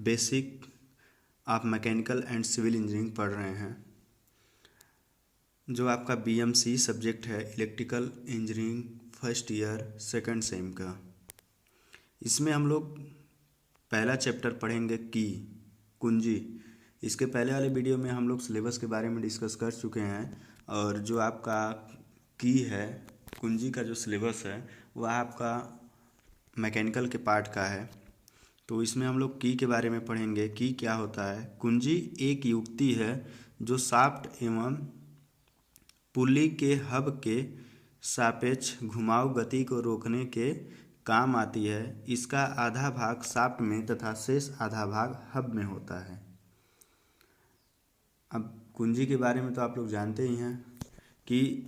Basic आप mechanical and civil engineering पढ़ रहे हैं, जो आपका BMC सब्जेक्ट है electrical engineering first year second same का। इसमें हम लोग पहला चैप्टर पढ़ेंगे कुंजी। इसके पहले वाले वीडियो में हम लोग सिलेबस के बारे में डिस्कस कर चुके हैं, और जो आपका है कुंजी का जो सिलेबस है वह आपका मैकेनिकल के पार्ट का है। तो इसमें हम लोग के बारे में पढ़ेंगे। क्या होता है? कुंजी एक युक्ति है जो शाफ्ट एवं पुली के हब के सापेक्ष घुमाव गति को रोकने के काम आती है। इसका आधा भाग शाफ्ट में तथा शेष आधा भाग हब में होता है। अब कुंजी के बारे में तो आप लोग जानते ही हैं कि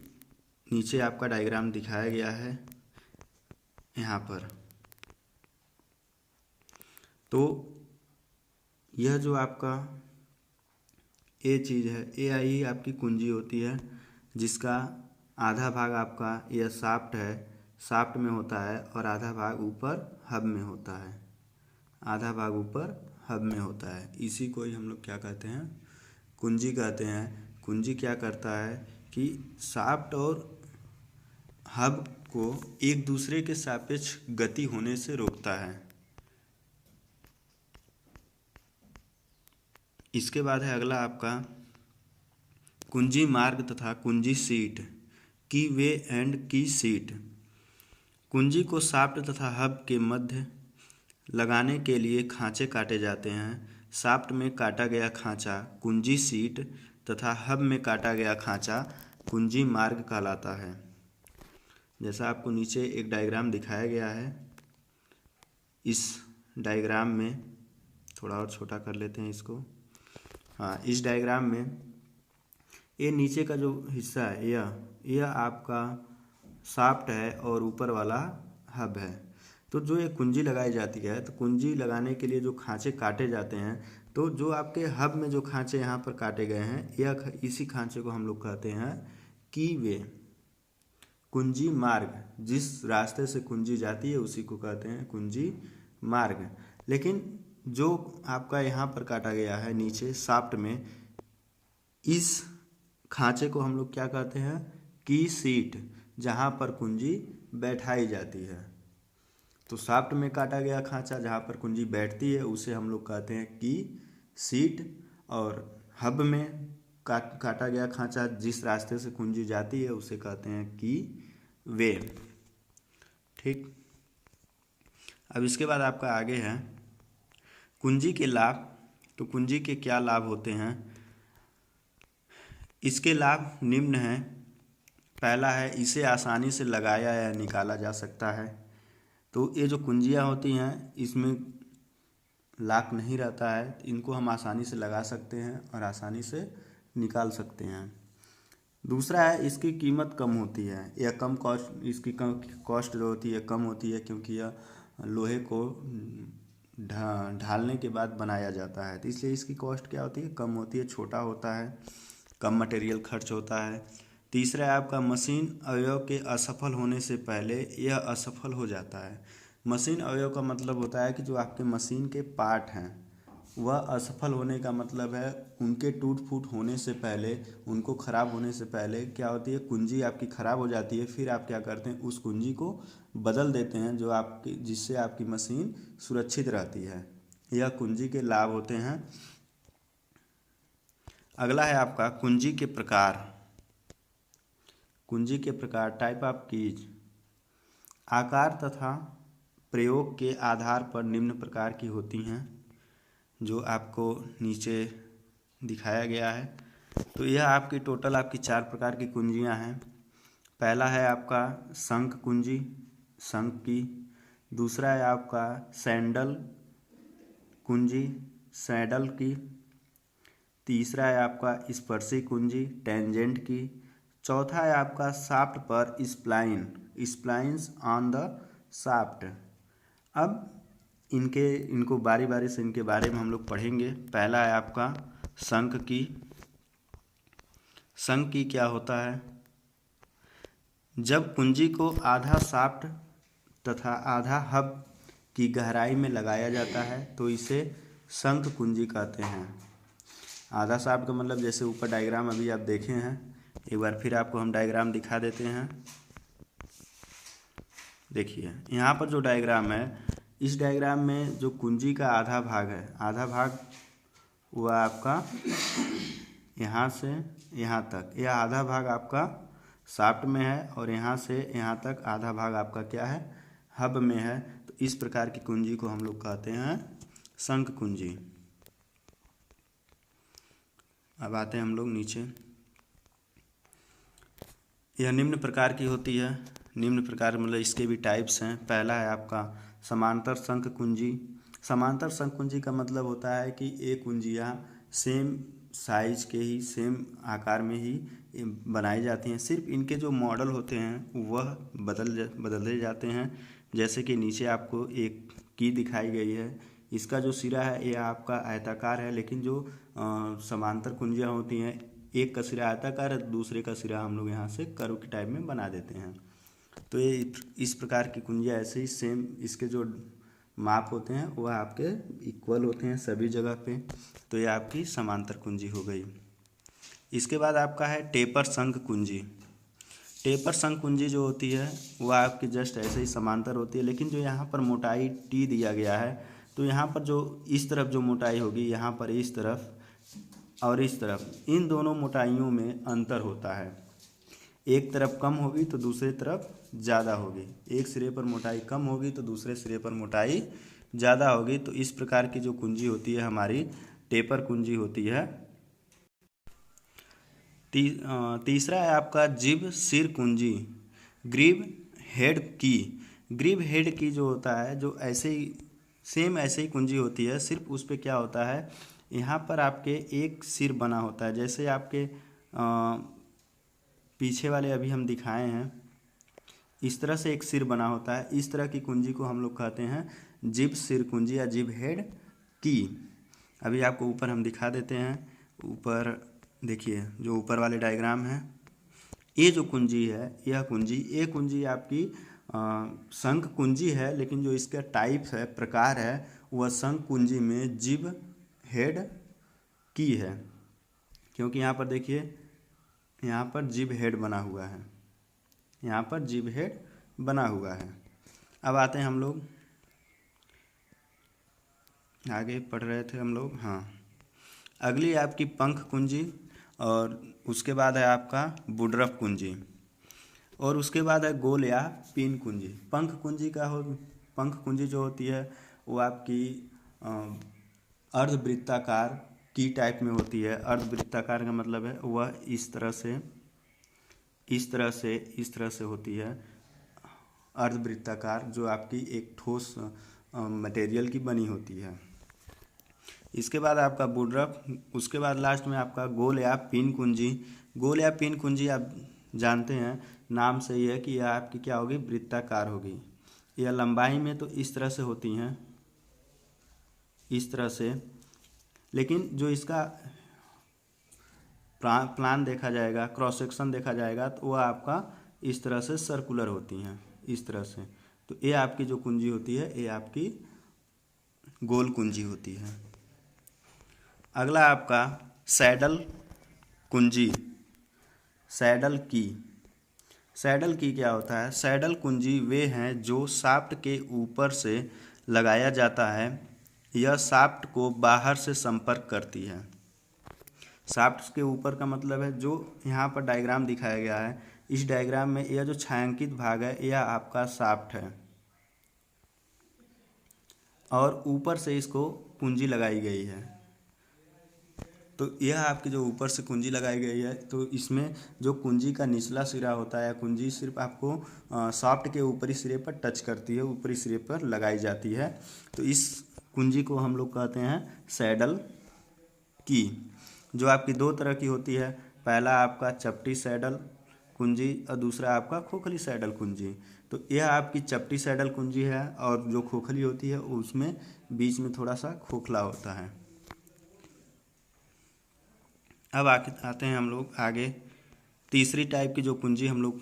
नीचे आपका डायग्राम दिखाया गया है यहाँ पर। तो यह जो आपका ए चीज़ है, आई आपकी कुंजी होती है, जिसका आधा भाग आपका यह शाफ्ट है, शाफ्ट में होता है, और आधा भाग ऊपर हब में होता है। आधा भाग ऊपर हब में होता है। इसी को ही हम लोग क्या कहते हैं? कुंजी कहते हैं। कुंजी क्या करता है कि शाफ्ट और हब को एक दूसरे के सापेक्ष गति होने से रोकता है। इसके बाद है अगला आपका कुंजी मार्ग तथा कुंजी सीट, की वे एंड की सीट। कुंजी को शाफ्ट तथा हब के मध्य लगाने के लिए खांचे काटे जाते हैं। शाफ्ट में काटा गया खांचा कुंजी सीट तथा हब में काटा गया खांचा कुंजी मार्ग कहलाता है। जैसा आपको नीचे एक डायग्राम दिखाया गया है, इस डायग्राम में थोड़ा और छोटा कर लेते हैं इसको। हाँ, इस डायग्राम में ये नीचे का जो हिस्सा है यह आपका शाफ्ट है और ऊपर वाला हब है। तो जो ये कुंजी लगाई जाती है, तो कुंजी लगाने के लिए जो खांचे काटे जाते हैं, तो जो आपके हब में जो खांचे यहाँ पर काटे गए हैं, इसी खांचे को हम लोग कहते हैं की वे। कुंजी मार्ग, जिस रास्ते से कुंजी जाती है उसी को कहते हैं कुंजी मार्ग। लेकिन जो आपका यहाँ पर काटा गया है नीचे शाफ्ट में, इस खांचे को हम लोग क्या कहते हैं? की सीट, जहाँ पर कुंजी बैठाई जाती है। तो शाफ्ट में काटा गया खांचा जहाँ पर कुंजी बैठती है उसे हम लोग कहते हैं की सीट, और हब में काटा गया खांचा जिस रास्ते से कुंजी जाती है उसे कहते हैं की वे। ठीक। अब इसके बाद आपका आगे है कुंजी के लाभ। तो कुंजी के क्या लाभ होते हैं? इसके लाभ निम्न हैं। पहला है, इसे आसानी से लगाया या निकाला जा सकता है। तो ये जो कुंजियाँ होती हैं इसमें लॉक नहीं रहता है, इनको हम आसानी से लगा सकते हैं और आसानी से निकाल सकते हैं। दूसरा है, इसकी कीमत कम होती है या कम कॉस्ट, इसकी कॉस्ट जो होती है कम होती है, क्योंकि यह लोहे को ढालने के बाद बनाया जाता है, तो इसलिए इसकी कॉस्ट क्या होती है? कम होती है, छोटा होता है, कम मटेरियल खर्च होता है। तीसरा है आपका मशीन अवयव के असफल होने से पहले यह असफल हो जाता है। मशीन अवयव का मतलब होता है कि जो आपके मशीन के पार्ट हैं वह असफल होने का मतलब है उनके टूट फूट होने से पहले, उनको ख़राब होने से पहले क्या होती है? कुंजी आपकी ख़राब हो जाती है। फिर आप क्या करते हैं? उस कुंजी को बदल देते हैं, जो आपकी जिससे आपकी मशीन सुरक्षित रहती है। यह कुंजी के लाभ होते हैं। अगला है आपका कुंजी के प्रकार। कुंजी के प्रकार, टाइप ऑफ कीज। आकार तथा प्रयोग के आधार पर निम्न प्रकार की होती हैं, जो आपको नीचे दिखाया गया है। तो यह आपकी टोटल आपकी 4 प्रकार की कुंजियां हैं। पहला है आपका शंख कुंजी, शंख की। दूसरा है आपका सैंडल कुंजी, सैडल की। तीसरा है आपका स्पर्शी कुंजी, टेंजेंट की। चौथा है आपका शाफ्ट पर स्प्लाइंस ऑन द शाफ्ट। अब इनको बारी बारी से इनके बारे में हम लोग पढ़ेंगे। पहला है आपका शंख की। शंख की क्या होता है? जब कुंजी को आधा शाफ्ट तथा आधा हब की गहराई में लगाया जाता है तो इसे शंख कुंजी कहते हैं। आधा शाफ्ट का मतलब जैसे ऊपर डायग्राम अभी आप देखे हैं, एक बार फिर आपको हम डायग्राम दिखा देते हैं। देखिए यहाँ पर जो डायग्राम है, इस डायग्राम में जो कुंजी का आधा भाग है, आधा भाग वह आपका यहाँ से यहाँ तक, यह आधा भाग आपका शाफ्ट में है और यहाँ से यहाँ तक आधा भाग आपका क्या है, हब में है। तो इस प्रकार की कुंजी को हम लोग कहते हैं शंख कुंजी। अब आते हैं हम लोग नीचे। यह निम्न प्रकार की होती है। निम्न प्रकार मतलब इसके भी टाइप्स हैं। पहला है आपका समांतर शंख कुंजी। समांतर शंख कुंजी का मतलब होता है कि एक कुंजियाँ सेम साइज के ही, सेम आकार में ही बनाई जाती हैं, सिर्फ इनके जो मॉडल होते हैं वह बदले जाते हैं। जैसे कि नीचे आपको एक की दिखाई गई है, इसका जो सिरा है यह आपका आयताकार है, लेकिन जो समांतर कुंजियाँ होती हैं, एक का सिरा आयताकार है, दूसरे का सिरा हम लोग यहाँ से कर्व के टाइप में बना देते हैं। तो ये इस प्रकार की कुंजियाँ ऐसे ही सेम, इसके जो माप होते हैं वह आपके इक्वल होते हैं सभी जगह पे। तो ये आपकी समांतर कुंजी हो गई। इसके बाद आपका है टेपर शंख कुंजी। टेपर शंख कुंजी जो होती है वह आपकी जस्ट ऐसे ही समांतर होती है, लेकिन जो यहाँ पर मोटाई टी दिया गया है, तो यहाँ पर जो इस तरफ जो मोटाई होगी, यहाँ पर इस तरफ और इस तरफ, इन दोनों मोटाइयों में अंतर होता है। एक तरफ कम होगी तो दूसरे तरफ ज़्यादा होगी, एक सिरे पर मोटाई कम होगी तो दूसरे सिरे पर मोटाई ज़्यादा होगी। तो इस प्रकार की जो कुंजी होती है हमारी टेपर कुंजी होती है। तीसरा है आपका जिब सिर कुंजी, ग्रीव हेड की। ग्रीव हेड की जो होता है, जो ऐसे ही सेम ऐसे ही कुंजी होती है, सिर्फ उस पर क्या होता है, यहाँ पर आपके एक सिर बना होता है। जैसे आपके पीछे वाले अभी हम दिखाए हैं, इस तरह से एक सिर बना होता है। इस तरह की कुंजी को हम लोग कहते हैं जिब सिर कुंजी या जिब हेड की। अभी आपको ऊपर हम दिखा देते हैं। ऊपर देखिए जो ऊपर वाले डायग्राम है, ये जो कुंजी है, यह कुंजी, ये कुंजी आपकी शंख कुंजी है, लेकिन जो इसका टाइप है, प्रकार है, वह शंख कुंजी में जिब हेड की है। क्योंकि यहाँ पर देखिए, यहाँ पर जिब हेड बना हुआ है, यहाँ पर जिब हेड बना हुआ है। अब आते हैं हम लोग, आगे पढ़ रहे थे हम लोग, हाँ। अगली आपकी पंख कुंजी, और उसके बाद है आपका बुडरफ कुंजी, और उसके बाद है गोल या पिन कुंजी। पंख कुंजी जो होती है वो आपकी अर्धवृत्ताकार की टाइप में होती है। अर्धवृत्ताकार का मतलब है वह इस तरह से, इस तरह से होती है अर्धवृत्ताकार, जो आपकी एक ठोस मटेरियल की बनी होती है। इसके बाद आपका बुडरफ, उसके बाद लास्ट में आपका गोल या पिन कुंजी। गोल या पिन कुंजी आप जानते हैं, नाम से ही है कि यह आपकी क्या होगी, वृत्ताकार होगी। यह लंबाई में तो इस तरह से होती हैं, इस तरह से, लेकिन जो इसका प्लान देखा जाएगा, क्रॉस सेक्शन देखा जाएगा, तो वह आपका इस तरह से सर्कुलर होती हैं, इस तरह से। तो ये आपकी जो कुंजी होती है, ये आपकी गोल कुंजी होती है। अगला आपका सैडल कुंजी, सैडल की। सैडल की क्या होता है? सैडल कुंजी वे हैं जो शाफ्ट के ऊपर से लगाया जाता है। यह शाफ्ट को बाहर से संपर्क करती है। शाफ्ट के ऊपर का मतलब है जो यहाँ पर डायग्राम दिखाया गया है, इस डायग्राम में यह जो छायांकित भाग है यह आपका शाफ्ट है, और ऊपर से इसको कुंजी लगाई गई है। तो यह आपकी जो ऊपर से कुंजी लगाई गई है, तो इसमें जो कुंजी का निचला सिरा होता है, कुंजी सिर्फ आपको शाफ्ट के ऊपरी सिरे पर टच करती है, ऊपरी सिरे पर लगाई जाती है। तो इस कुंजी को हम लोग कहते हैं सैडल की, जो आपकी दो तरह की होती है। पहला आपका चपटी सैडल कुंजी और दूसरा आपका खोखली सैडल कुंजी। तो यह आपकी चपटी सैडल कुंजी है, और जो खोखली होती है उसमें बीच में थोड़ा सा खोखला होता है। अब आते हैं हम लोग आगे। तीसरी टाइप की जो कुंजी हम लोग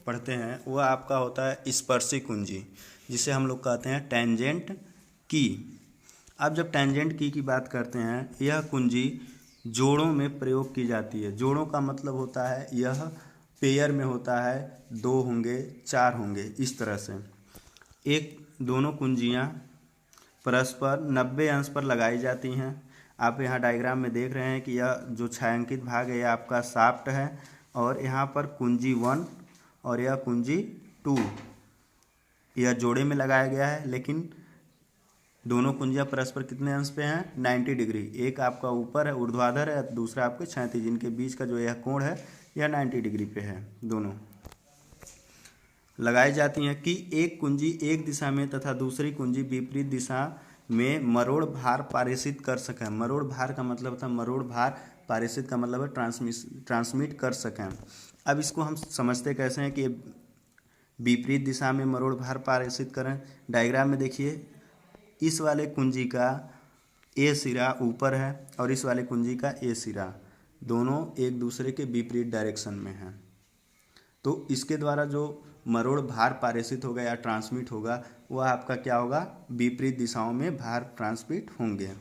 पढ़ते हैं वह आपका होता है स्पर्शी कुंजी, जिसे हम लोग कहते हैं टेंजेंट की। अब जब टेंजेंट की बात करते हैं, यह कुंजी जोड़ों में प्रयोग की जाती है। जोड़ों का मतलब होता है यह पेयर में होता है, 2 होंगे, 4 होंगे, इस तरह से। दोनों कुंजियाँ परस्पर 90 अंश पर लगाई जाती हैं। आप यहाँ डायग्राम में देख रहे हैं कि यह जो छायांकित भाग है यह आपका शाफ्ट है, और यहाँ पर कुंजी 1 और यह कुंजी 2 यह जोड़े में लगाया गया है। लेकिन दोनों कुंजियाँ परस्पर कितने अंश पे हैं? 90 डिग्री। एक आपका ऊपर है, ऊर्ध्वाधर है, दूसरा आपके क्षैतिज। इनके बीच का जो यह कोण है यह 90 डिग्री पे है। दोनों लगाई जाती हैं कि एक कुंजी एक दिशा में तथा दूसरी कुंजी विपरीत दिशा में मरोड़ भार पारेषित कर सकें। मरोड़ भार का मतलब था, मरोड़ भार पारेषित का मतलब है ट्रांसमिट कर सकें। अब इसको हम समझते कैसे हैं कि विपरीत दिशा में मरोड़ भार पारेषित करें। डायग्राम में देखिए, इस वाले कुंजी का ए सिरा ऊपर है और इस वाले कुंजी का ए सिरा, दोनों एक दूसरे के विपरीत डायरेक्शन में हैं। तो इसके द्वारा जो मरोड़ भार पारेषित होगा या ट्रांसमिट होगा वह आपका क्या होगा? विपरीत दिशाओं में भार ट्रांसमिट होंगे।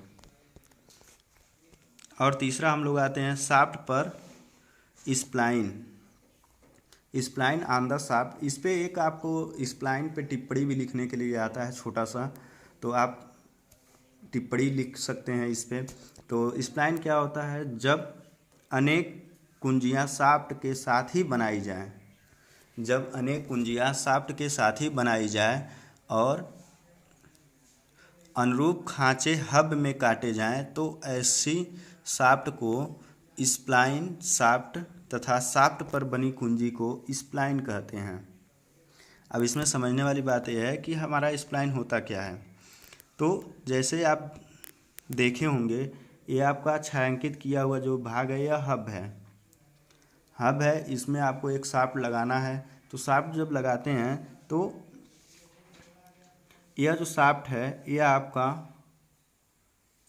और तीसरा हम लोग आते हैं शाफ्ट पर spline. Spline on the shaft. इस पे एक आपको स्प्लाइन पे टिप्पणी भी लिखने के लिए आता है छोटा सा, तो आप टिप्पणी लिख सकते हैं इस पे। तो स्प्लाइन क्या होता है? जब अनेक कुंजियां शाफ्ट के साथ ही बनाई जाएं, जब अनेक कुंजियां शाफ्ट के साथ ही बनाई जाए और अनुरूप खांचे हब में काटे जाएं, तो ऐसी शाफ्ट को स्प्लाइन शाफ्ट तथा शाफ्ट पर बनी कुंजी को स्प्लाइन कहते हैं। अब इसमें समझने वाली बात यह है कि हमारा स्प्लाइन होता क्या है। तो जैसे आप देखे होंगे, ये आपका छायांकित किया हुआ जो भाग है यह हब है। हब है, इसमें आपको एक शाफ्ट लगाना है। तो शाफ्ट जब लगाते हैं तो यह जो शाफ्ट है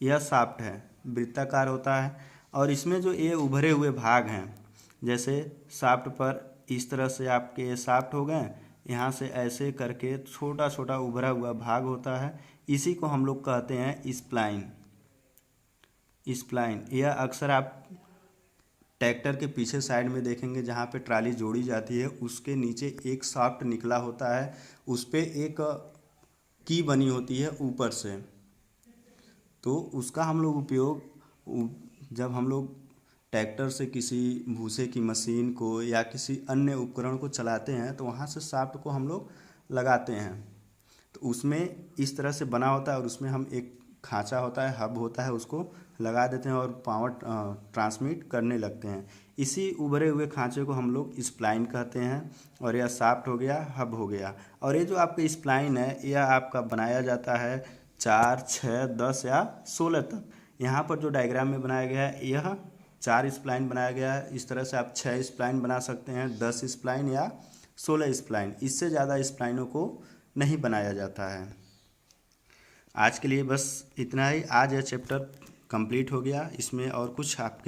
यह शाफ्ट है, वृत्ताकार होता है। और इसमें जो ये उभरे हुए भाग हैं, जैसे शाफ्ट पर इस तरह से आपके ये शाफ्ट हो गए, यहाँ से ऐसे करके छोटा छोटा उभरा हुआ भाग होता है, इसी को हम लोग कहते हैं स्प्लाइन। स्प्लाइन यह अक्सर आप ट्रैक्टर के पीछे साइड में देखेंगे, जहाँ पे ट्राली जोड़ी जाती है उसके नीचे एक शाफ्ट निकला होता है, उस पे एक की बनी होती है ऊपर से। तो उसका हम लोग उपयोग जब हम लोग ट्रैक्टर से किसी भूसे की मशीन को या किसी अन्य उपकरण को चलाते हैं तो वहाँ से शाफ्ट को हम लोग लगाते हैं। तो उसमें इस तरह से बना होता है और उसमें हम एक खांचा होता है, हब होता है, उसको लगा देते हैं और पावर ट्रांसमिट करने लगते हैं। इसी उभरे हुए खांचे को हम लोग स्प्लाइन कहते हैं। और यह शाफ्ट हो गया, हब हो गया। और ये जो आपका स्प्लाइन है यह आपका बनाया जाता है 4, 6, 10 या 16 तक। यहाँ पर जो डायग्राम में बनाया गया है यह 4 स्प्लाइन बनाया गया है। इस तरह से आप 6 स्प्लाइन बना सकते हैं, 10 स्प्लाइन या 16 स्प्लाइन। इससे ज़्यादा स्प्लाइनों को नहीं बनाया जाता है। आज के लिए बस इतना ही। आज यह चैप्टर कंप्लीट हो गया। इसमें और कुछ आपके